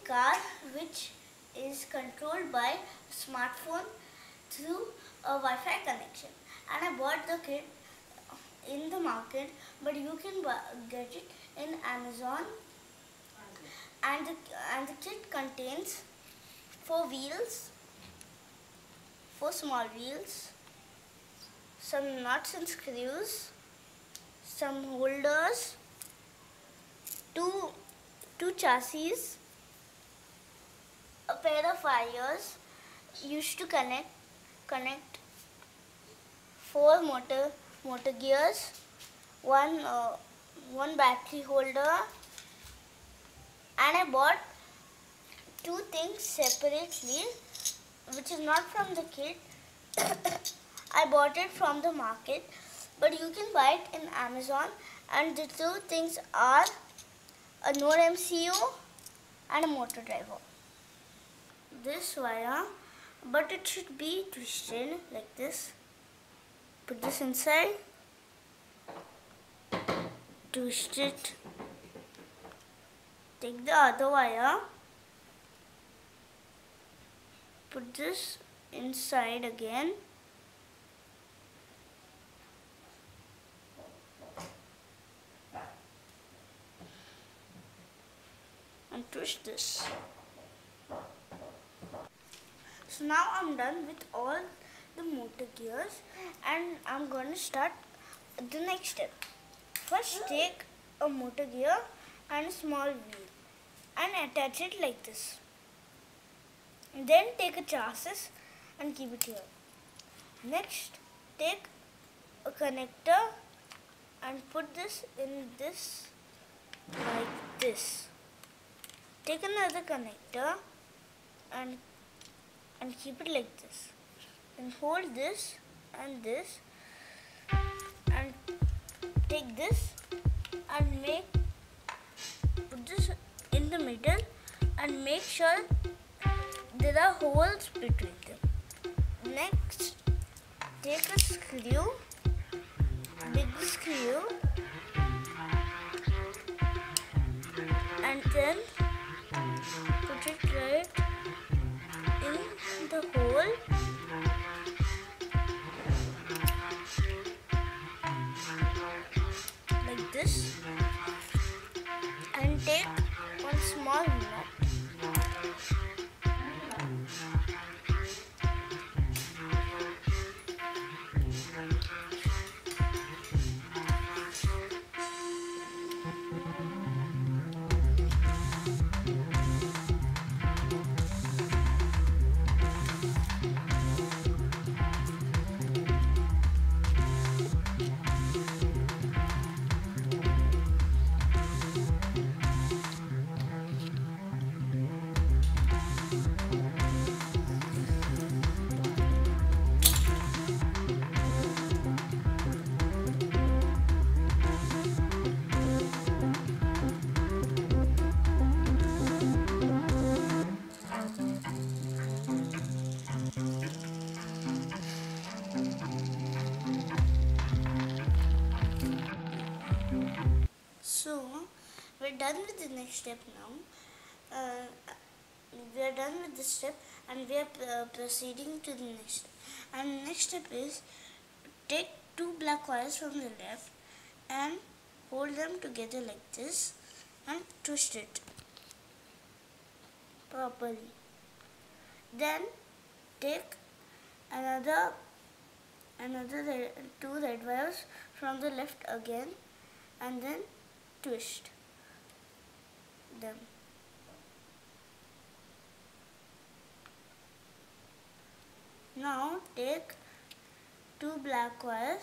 car which is controlled by a smartphone through a Wi-Fi connection, and I bought the kit in the market, but you can get it in Amazon. And the kit contains 4 wheels, 4 small wheels, some nuts and screws, some holders, two chassis, a pair of wires used to connect 4 motor gears, one battery holder, and I bought 2 things separately, which is not from the kit. I bought it from the market, but you can buy it in Amazon, and the 2 things are a NodeMCU and a motor driver. This wire, but it should be twisted like this. Put this inside, twist it, take the other wire, put this inside again, and twist this. So now I'm done with all the motor gears, and I'm going to start the next step. First, take a motor gear and a small wheel and attach it like this. Then take a chassis and keep it here. Next, take a connector and put this in this like this. Take another connector and keep it like this. Then hold this and this, and take this and put this in the middle and make sure there are holes between them. Next, take a screw, big screw, and then put it right in the hole. Like this, and take one small nut. So, we're done with the next step now. We are done with this step, and we are proceeding to the next step. And the next step is take 2 black wires from the left and hold them together like this and twist it properly. Then take another 2 red wires from the left again, and then twist them. Now take 2 black wires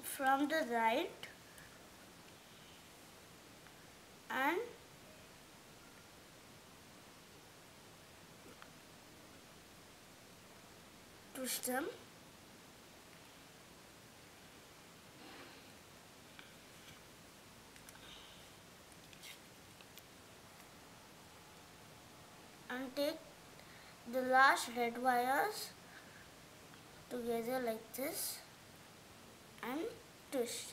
from the right and twist them. And take the last red wires together like this and twist.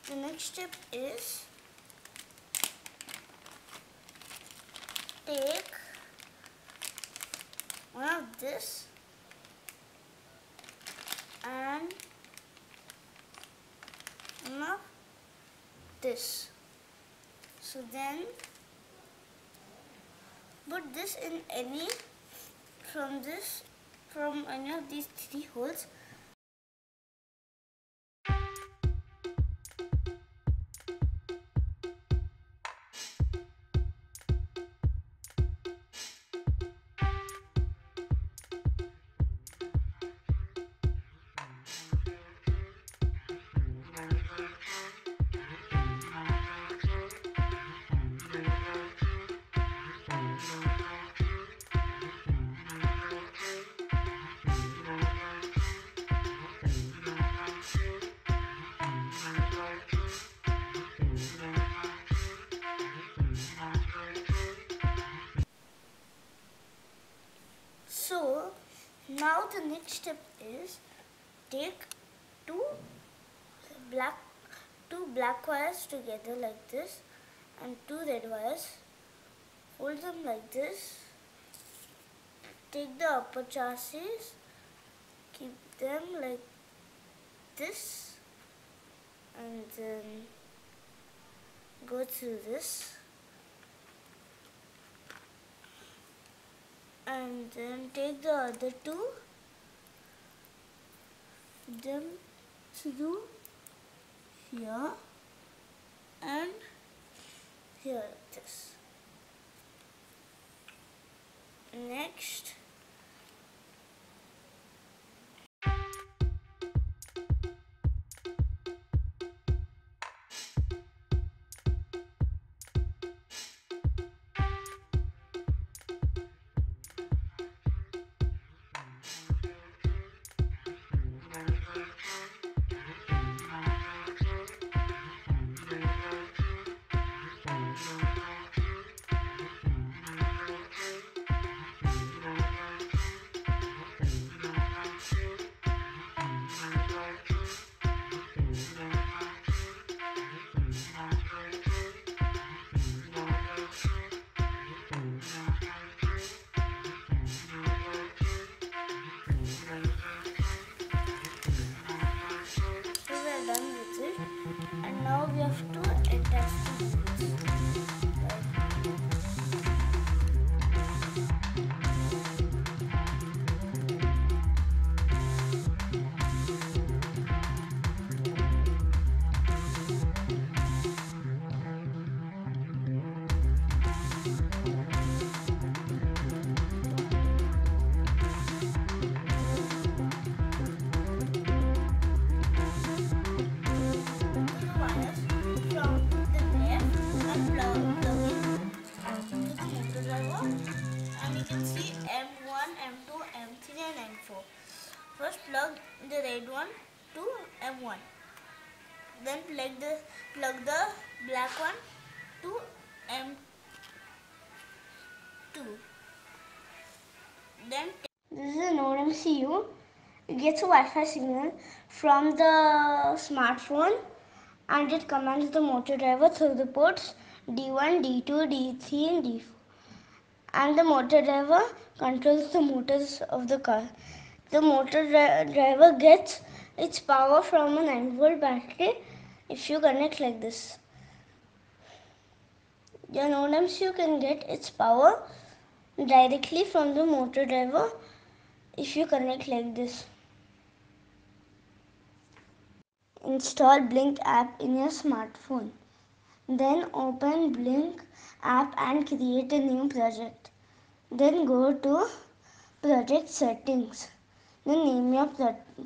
The next step is take one of this and one of this. So then put this in any from any of these three holes. So now the next step is take two black wires together like this and two red wires, fold them like this, take the upper chassis, keep them like this and then go through this. And then take the other two, them through here and here like this. Next, now we have to attach the wheels. First plug the red one to M1. Then plug the black one to M2. Then this is a NodeMCU. It gets a Wi-Fi signal from the smartphone and it commands the motor driver through the ports D1, D2, D3 and D4. And the motor driver controls the motors of the car. The motor driver gets its power from a 9-volt battery if you connect like this. The NodeMCU can get its power directly from the motor driver if you connect like this. Install Blynk app in your smartphone. Then open Blynk app and create a new project. Then go to project settings. Then name your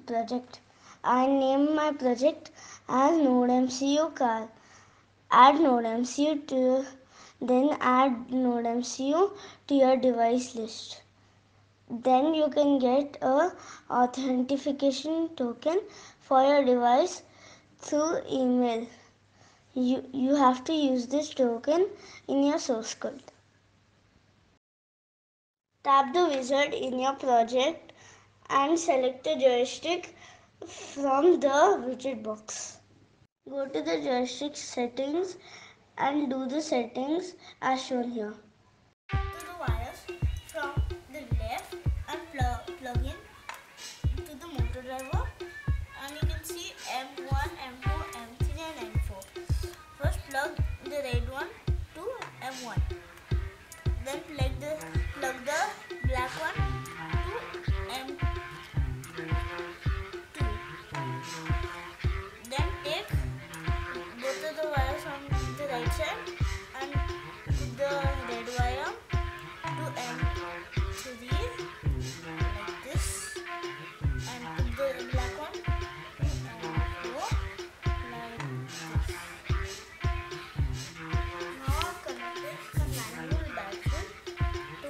project. I name my project as NodeMCU Car. Add NodeMCU to your device list. Then you can get a authentication token for your device through email. You have to use this token in your source code. Tap the wizard in your project and select the joystick from the widget box. Go to the joystick settings and do the settings as shown here. To the wires from the left and plug in to the motor driver, and you can see M1, M2, M3 and M4. First plug the red one to M1. Then plug the black one to M2. Then take both of the wires on the right side and put the red wire to M3 like this, and put the black one to M4 like this. Now I've connected the manual battery to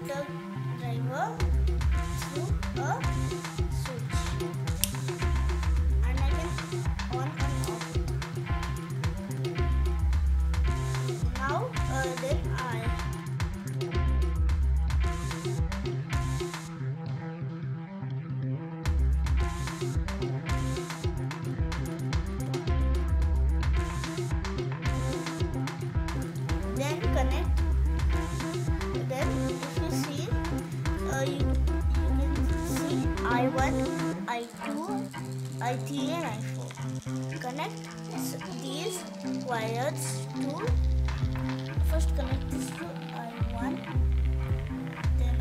the motor driver through a switch, and I can on and off. Now then connect. Then if you see, you can see I1, I2, I3 and I4. Connect these wires to, first connect this to I1, then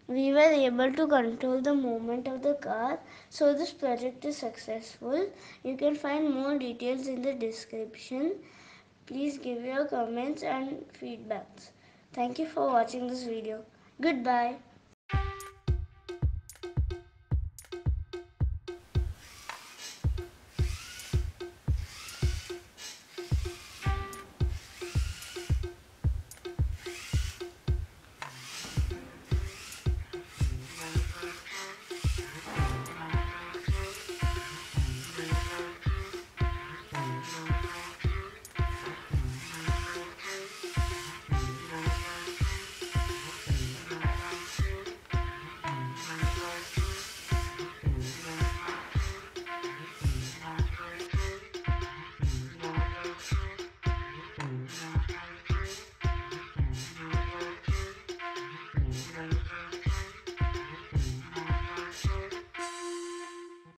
we were able to control the movement of the car, so this project is successful. You can find more details in the description. Please give your comments and feedbacks. Thank you for watching this video. Goodbye.